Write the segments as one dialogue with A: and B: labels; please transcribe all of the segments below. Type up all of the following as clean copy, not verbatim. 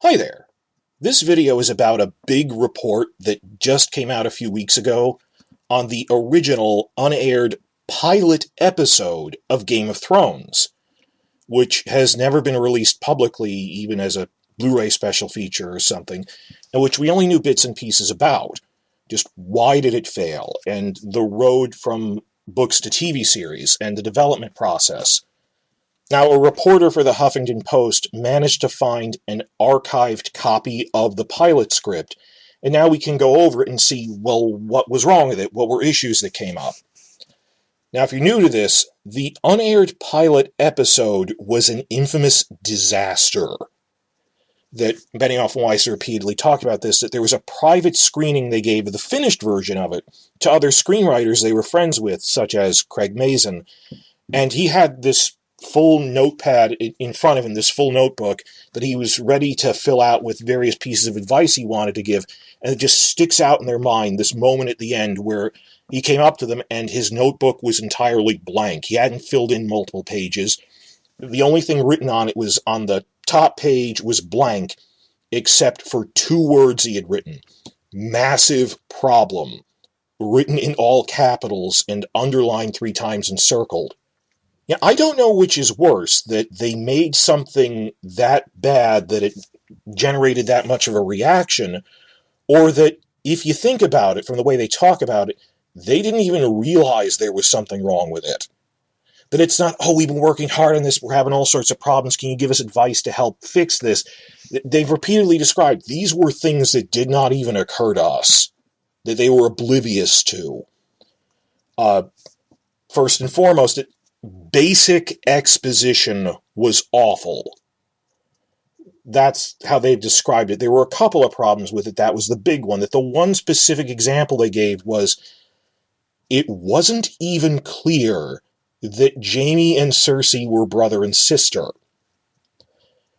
A: Hi there. This video is about a big report that just came out a few weeks ago on the original unaired pilot episode of Game of Thrones, which has never been released publicly, even as a Blu-ray special feature or something, and which we only knew bits and pieces about. Just why did it fail, and the road from books to TV series, and the development process. Now, a reporter for the Huffington Post managed to find an archived copy of the pilot script, and now we can go over it and see, well, what was wrong with it? What were issues that came up? Now, if you're new to this, the unaired pilot episode was an infamous disaster. That Benioff and Weiss repeatedly talked about this, that there was a private screening they gave of the finished version of it to other screenwriters they were friends with, such as Craig Mazin, and he had this full notepad in front of him, this full notebook that he was ready to fill out with various pieces of advice he wanted to give, and it just sticks out in their mind, this moment at the end where he came up to them and his notebook was entirely blank. He hadn't filled in multiple pages. The only thing written on it was on the top page was blank, except for 2 words he had written. Massive problem, written in all capitals and underlined 3 times and circled. Yeah, I don't know which is worse, that they made something that bad that it generated that much of a reaction, or that, if you think about it from the way they talk about it, they didn't even realize there was something wrong with it. That it's not, oh, we've been working hard on this, we're having all sorts of problems, can you give us advice to help fix this? They've repeatedly described these were things that did not even occur to us, that they were oblivious to. First and foremost, basic exposition was awful. That's how they've described it. There were a couple of problems with it. That was the big one. That the one specific example they gave was it wasn't even clear that Jaime and Cersei were brother and sister.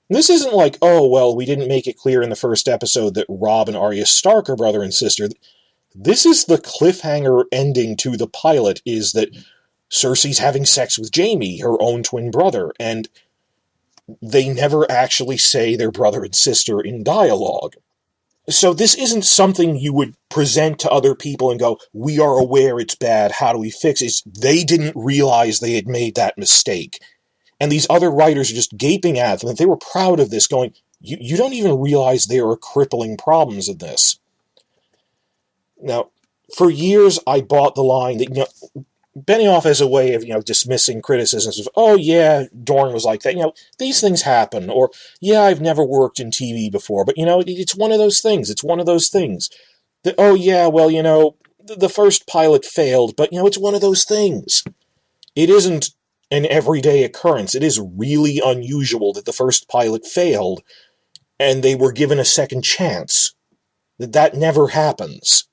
A: And this isn't like, oh, well, we didn't make it clear in the first episode that Robb and Arya Stark are brother and sister. This is the cliffhanger ending to the pilot, is that Cersei's having sex with Jaime, her own twin brother, and they never actually say they're brother and sister in dialogue. So this isn't something you would present to other people and go, we are aware it's bad, how do we fix it? They didn't realize they had made that mistake. And these other writers are just gaping at them, and they were proud of this, going, you don't even realize there are crippling problems in this. Now, for years I bought the line that, Benioff has a way of, dismissing criticisms of, oh yeah, Dorn was like that. These things happen. Or, yeah, I've never worked in TV before, but, it's one of those things. It's one of those things. That, oh yeah, well, the first pilot failed, but, it's one of those things. It isn't an everyday occurrence. It is really unusual that the first pilot failed and they were given a second chance. That never happens.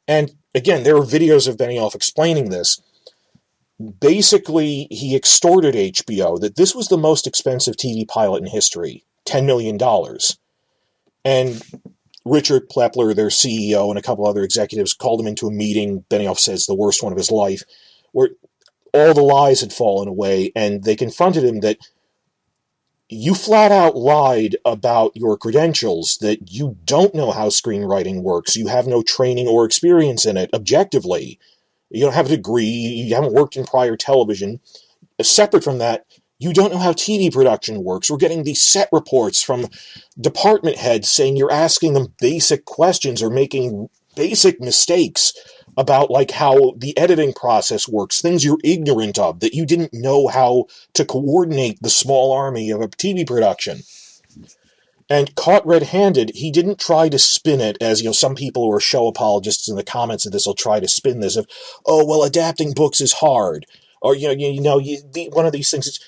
A: And again, there are videos of Benioff explaining this. Basically, he extorted HBO that this was the most expensive TV pilot in history, $10 million. And Richard Plepler, their CEO, and a couple other executives called him into a meeting, Benioff says the worst one of his life, where all the lies had fallen away, and they confronted him that you flat out lied about your credentials, that you don't know how screenwriting works, you have no training or experience in it, objectively. You don't have a degree, you haven't worked in prior television. Separate from that, you don't know how TV production works. We're getting these set reports from department heads saying you're asking them basic questions or making basic mistakes about how the editing process works, things you're ignorant of, that you didn't know how to coordinate the small army of a TV production. And caught red-handed, he didn't try to spin it as, some people who are show apologists in the comments of this will try to spin this of, oh, well, adapting books is hard. Or, one of these things is,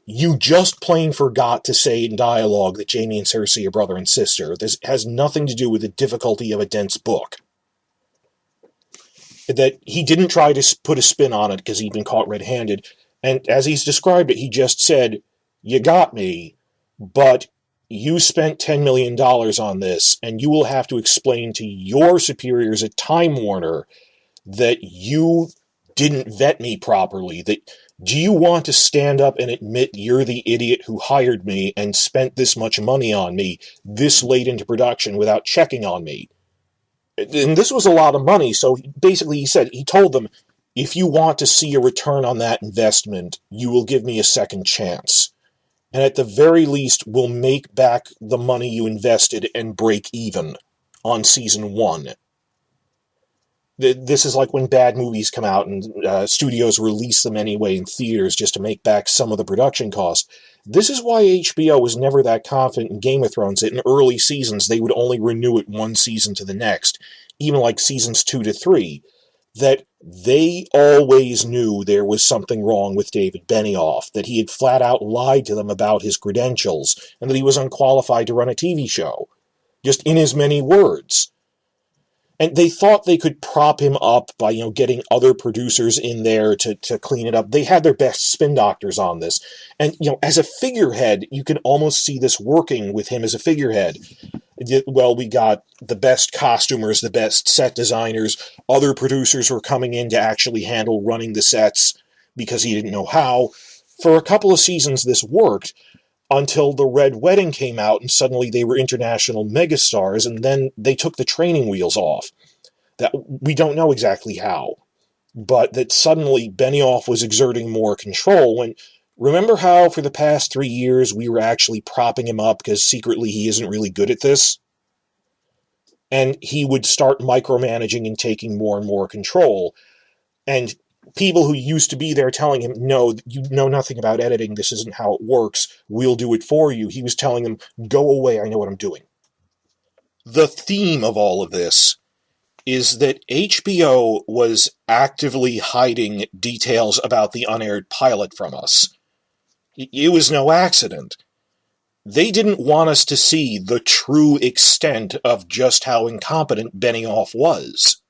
A: you just plain forgot to say in dialogue that Jaime and Cersei are brother and sister. This has nothing to do with the difficulty of a dense book. That he didn't try to put a spin on it because he'd been caught red-handed. And as he's described it, he just said, you got me, but you spent $10 million on this, and you will have to explain to your superiors at Time Warner that you didn't vet me properly. That, do you want to stand up and admit you're the idiot who hired me and spent this much money on me this late into production without checking on me? And this was a lot of money, so basically he told them, if you want to see a return on that investment, you will give me a second chance. And at the very least, we'll make back the money you invested and break even on season 1. This is like when bad movies come out and studios release them anyway in theaters just to make back some of the production costs. This is why HBO was never that confident in Game of Thrones that in early seasons they would only renew it one season to the next, even like seasons 2 to 3, that they always knew there was something wrong with David Benioff, that he had flat out lied to them about his credentials, and that he was unqualified to run a TV show, just in as many words. And they thought they could prop him up by, getting other producers in there to clean it up. They had their best spin doctors on this. And, as a figurehead, you can almost see this working with him as a figurehead. Well, we got the best costumers, the best set designers. Other producers were coming in to actually handle running the sets because he didn't know how. For a couple of seasons, this worked, until The Red Wedding came out and suddenly they were international megastars, and then they took the training wheels off. That we don't know exactly how, but that suddenly Benioff was exerting more control. When, remember how for the past 3 years we were actually propping him up because secretly he isn't really good at this? And he would start micromanaging and taking more and more control. And people who used to be there telling him, no, you know nothing about editing, this isn't how it works, we'll do it for you. He was telling them, go away, I know what I'm doing. The theme of all of this is that HBO was actively hiding details about the unaired pilot from us. It was no accident. They didn't want us to see the true extent of just how incompetent Benioff was.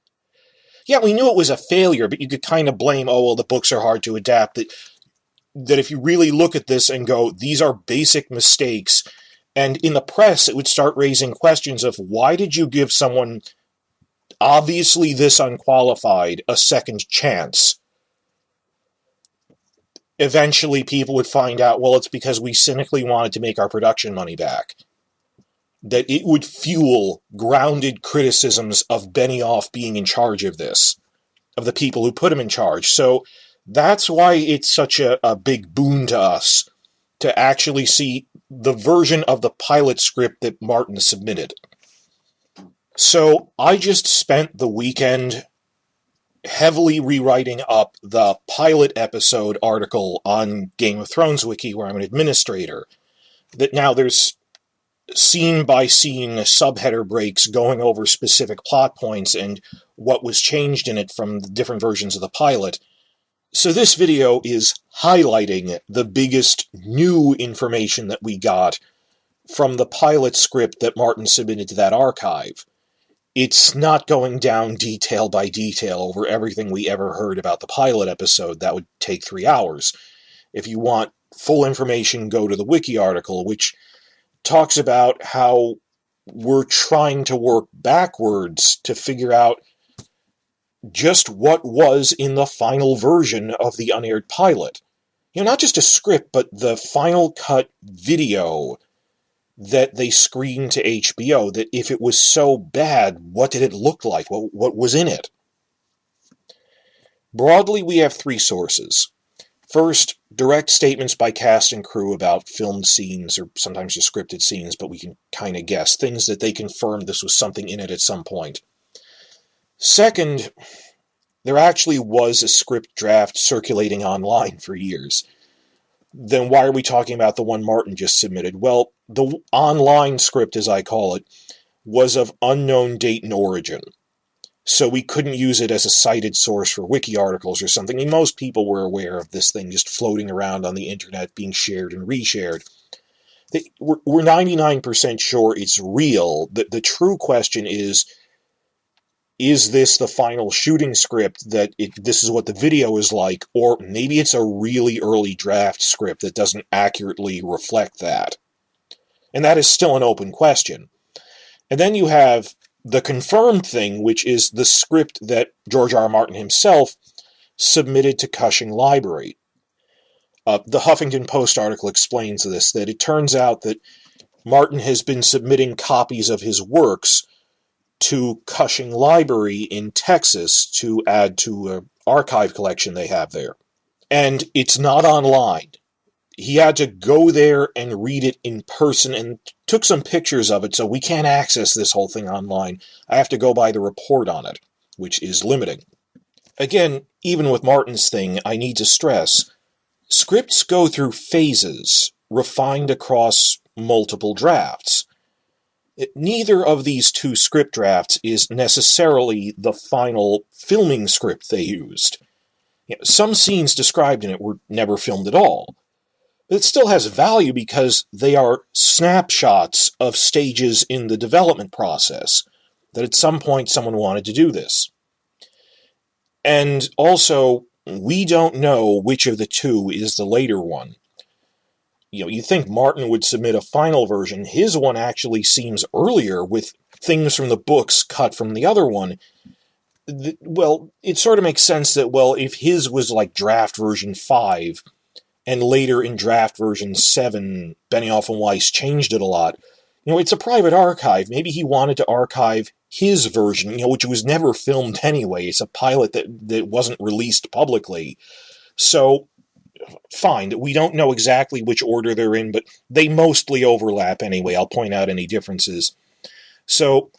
A: Yeah, we knew it was a failure, but you could kind of blame, the books are hard to adapt. That if you really look at this and go, these are basic mistakes, and in the press it would start raising questions of, why did you give someone obviously this unqualified a second chance? Eventually people would find out, well, it's because we cynically wanted to make our production money back. That it would fuel grounded criticisms of Benioff being in charge of this, of the people who put him in charge. So that's why it's such a big boon to us to actually see the version of the pilot script that Martin submitted. So I just spent the weekend heavily rewriting up the pilot episode article on Game of Thrones Wiki, where I'm an administrator. That now there's scene-by-scene subheader breaks going over specific plot points and what was changed in it from the different versions of the pilot. So this video is highlighting the biggest new information that we got from the pilot script that Martin submitted to that archive. It's not going down detail by detail over everything we ever heard about the pilot episode. That would take 3 hours. If you want full information, go to the wiki article, which talks about how we're trying to work backwards to figure out just what was in the final version of the unaired pilot. Not just a script, but the final cut video that they screened to HBO, that if it was so bad, what did it look like? What was in it? Broadly, we have 3 sources. First, direct statements by cast and crew about filmed scenes, or sometimes just scripted scenes, but we can kind of guess. Things that they confirmed this was something in it at some point. Second, there actually was a script draft circulating online for years. Then why are we talking about the one Martin just submitted? Well, the online script, as I call it, was of unknown date and origin. So we couldn't use it as a cited source for wiki articles or something. And most people were aware of this thing just floating around on the internet, being shared and reshared. We're 99% sure it's real. The true question is this the final shooting script, that this is what the video is like, or maybe it's a really early draft script that doesn't accurately reflect that? And that is still an open question. And then you have the confirmed thing, which is the script that George R. R. Martin himself submitted to Cushing Library. The Huffington Post article explains this, that it turns out that Martin has been submitting copies of his works to Cushing Library in Texas to add to an archive collection they have there. And it's not online. He had to go there and read it in person and took some pictures of it, so we can't access this whole thing online. I have to go by the report on it, which is limiting. Again, even with Martin's thing, I need to stress, scripts go through phases, refined across multiple drafts. Neither of these two script drafts is necessarily the final filming script they used. Some scenes described in it were never filmed at all. But it still has value because they are snapshots of stages in the development process, that at some point someone wanted to do this. And also, we don't know which of the two is the later one. You think Martin would submit a final version. His one actually seems earlier, with things from the books cut from the other one. Well, it sort of makes sense that, well, if his was like draft version 5, and later in draft version 7, Benioff and Weiss changed it a lot, it's a private archive. Maybe he wanted to archive his version, which was never filmed anyway. It's a pilot that wasn't released publicly. So, fine. We don't know exactly which order they're in, but they mostly overlap anyway. I'll point out any differences. So,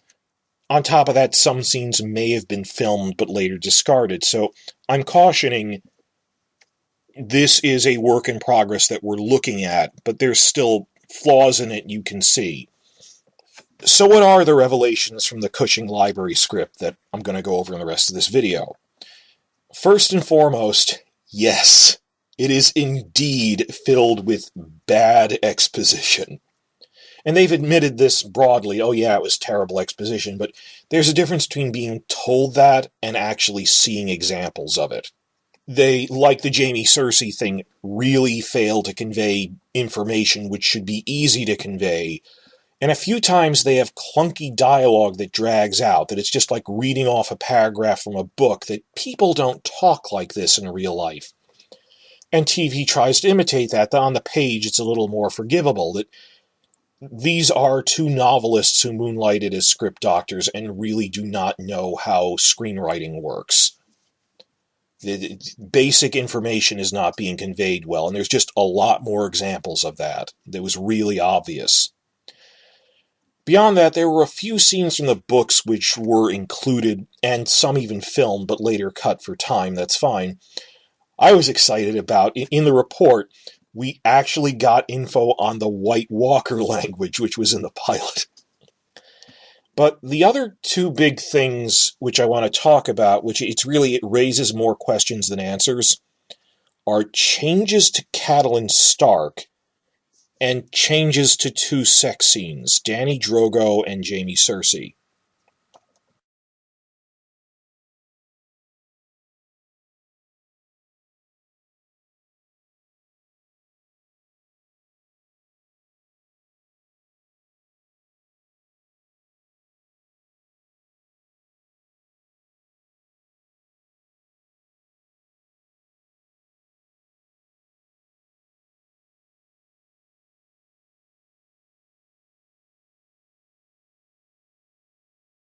A: on top of that, some scenes may have been filmed but later discarded. So, I'm cautioning this is a work in progress that we're looking at, but there's still flaws in it you can see. So what are the revelations from the Cushing Library script that I'm going to go over in the rest of this video? First and foremost, yes, it is indeed filled with bad exposition. And they've admitted this broadly. Oh yeah, it was terrible exposition, but there's a difference between being told that and actually seeing examples of it. They, like the Jamie Cersei thing, really fail to convey information which should be easy to convey. And a few times they have clunky dialogue that drags out, that it's just like reading off a paragraph from a book, that people don't talk like this in real life. And TV tries to imitate that. On the page, it's a little more forgivable, that these are two novelists who moonlighted as script doctors and really do not know how screenwriting works. The basic information is not being conveyed well, and there's just a lot more examples of that. That was really obvious. Beyond that, there were a few scenes from the books which were included, and some even filmed, but later cut for time. That's fine. I was excited about, in the report, we actually got info on the White Walker language, which was in the pilot. But the other two big things which I want to talk about, which it raises more questions than answers, are changes to Catelyn Stark and changes to two sex scenes, Dany Drogo and Jamie Cersei.